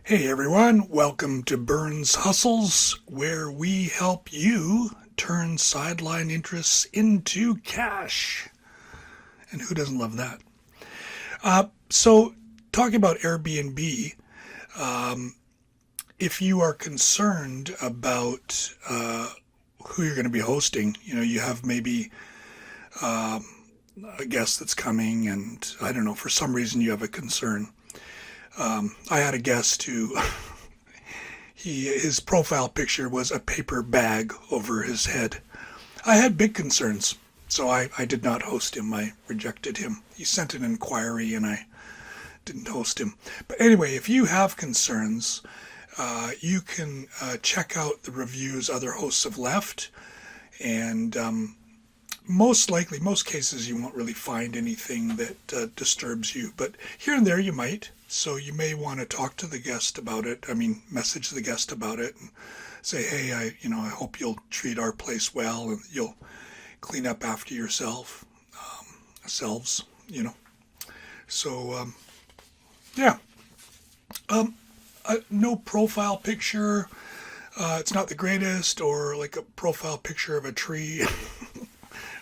Hey everyone, welcome to Burns Hustles, where we help you turn sideline interests into cash. And who doesn't love that? So, talking about Airbnb, if you are concerned about who you're going to be hosting, you have maybe a guest that's coming, and I don't know, for some reason you have a concern. I had a guest who his profile picture was a paper bag over his head. I had big concerns, so I did not host him. I rejected him. He sent an inquiry, and I didn't host him. But anyway, if you have concerns, you can check out the reviews other hosts have left, and most likely, most cases, you won't really find anything that disturbs you, but here and there you might. So you may want to talk to the guest about it. I mean, message the guest about it and say, hey, I hope you'll treat our place well and you'll clean up after yourselves. So, yeah. No profile picture. It's not the greatest, or like a profile picture of a tree.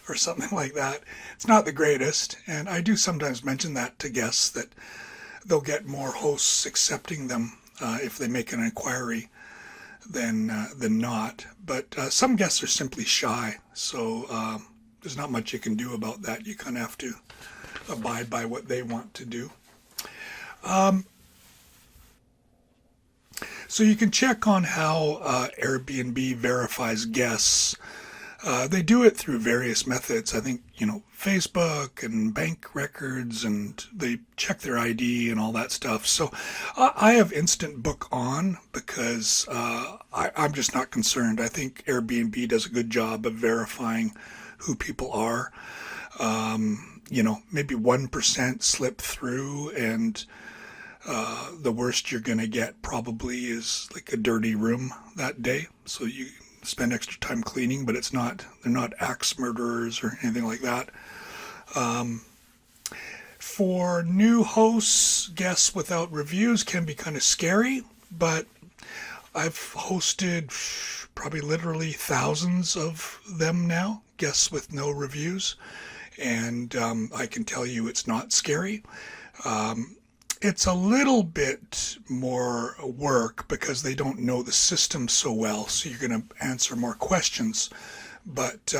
Or something like that. It's not the greatest, and I do sometimes mention that to guests that they'll get more hosts accepting them if they make an inquiry than not. But some guests are simply shy, so there's not much you can do about that. You kind of have to abide by what they want to do. So you can check on how Airbnb verifies guests. They do it through various methods. I think, Facebook and bank records, and they check their ID and all that stuff. So I have Instant Book on because I'm just not concerned. I think Airbnb does a good job of verifying who people are. Maybe 1% slip through, and the worst you're going to get probably is like a dirty room that day. So you spend extra time cleaning, but they're not axe murderers or anything like that. For new hosts, guests without reviews can be kind of scary, but I've hosted probably literally thousands of them now, guests with no reviews, and I can tell you it's not scary. It's a little bit more work because they don't know the system so well, so you're going to answer more questions. But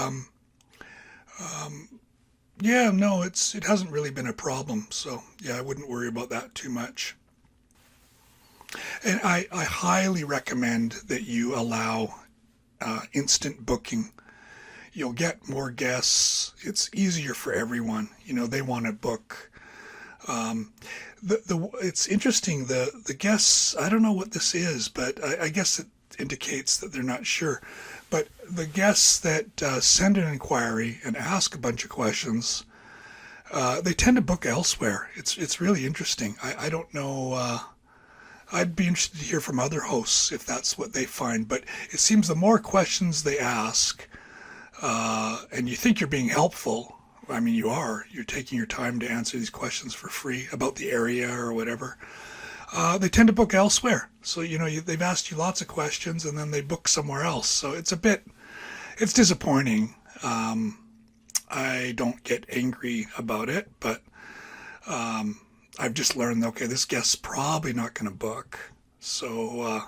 yeah, no, it hasn't really been a problem. So yeah, I wouldn't worry about that too much. And I highly recommend that you allow instant booking. You'll get more guests. It's easier for everyone. They want to book. It's interesting, the guests, I don't know what this is, but I guess it indicates that they're not sure. But the guests that send an inquiry and ask a bunch of questions, they tend to book elsewhere. It's really interesting. I don't know. I'd be interested to hear from other hosts if that's what they find. But it seems the more questions they ask, and you think you're being helpful. I mean, you're taking your time to answer these questions for free about the area or whatever. They tend to book elsewhere. So, they've asked you lots of questions and then they book somewhere else. So it's disappointing. I don't get angry about it, but I've just learned, okay, this guest's probably not going to book. So,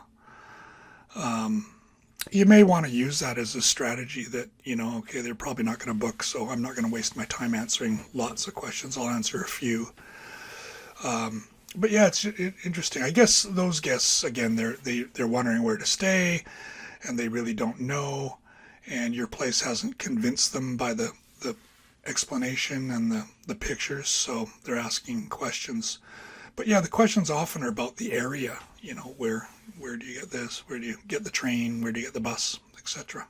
you may want to use that as a strategy that, okay, they're probably not going to book, so I'm not going to waste my time answering lots of questions. I'll answer a few. But yeah, it's interesting. I guess those guests, again, they're wondering where to stay, and they really don't know, and your place hasn't convinced them by the explanation and the pictures, so they're asking questions. But yeah, the questions often are about the area, where do you get this? Where do you get the train? Where do you get the bus? Etc.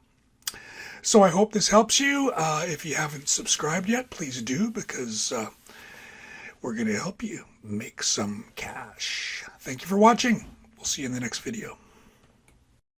So I hope this helps you. If you haven't subscribed yet, please do, because we're going to help you make some cash. Thank you for watching. We'll see you in the next video.